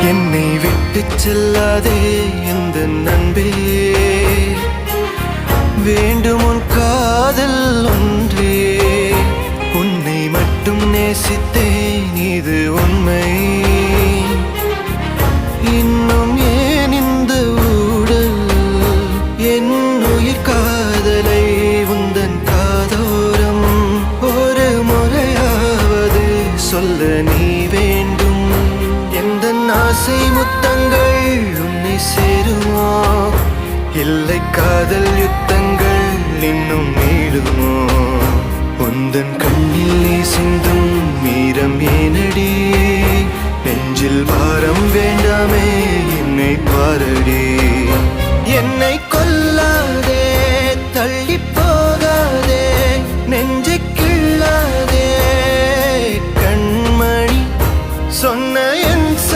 என்னை விட்டு செல்லாதே எந்த நண்பே, வேண்டும் உன் காதல் ஒன்றே. உன்னை மட்டும் நேசித்தேன் இது உண்மை. இன்னும் ஏன் இந்த ஊடல் என் உயிர் காதலை உந்தன் காதோரம் ஒரு முறையாவது சொல்ல நீ வேண்டும். எந்த ஆசை முத்தங்கள் உன்னை சேருமோ, இல்லை காதல் யுத்தங்கள் இன்னும் நீளுமோ. உந்தன் கண்ணில் நீ சிந்தும் மீரம் ஏனடி, நெஞ்சில் பாரம் வேண்டாமே என்னை பாரடி. என்னை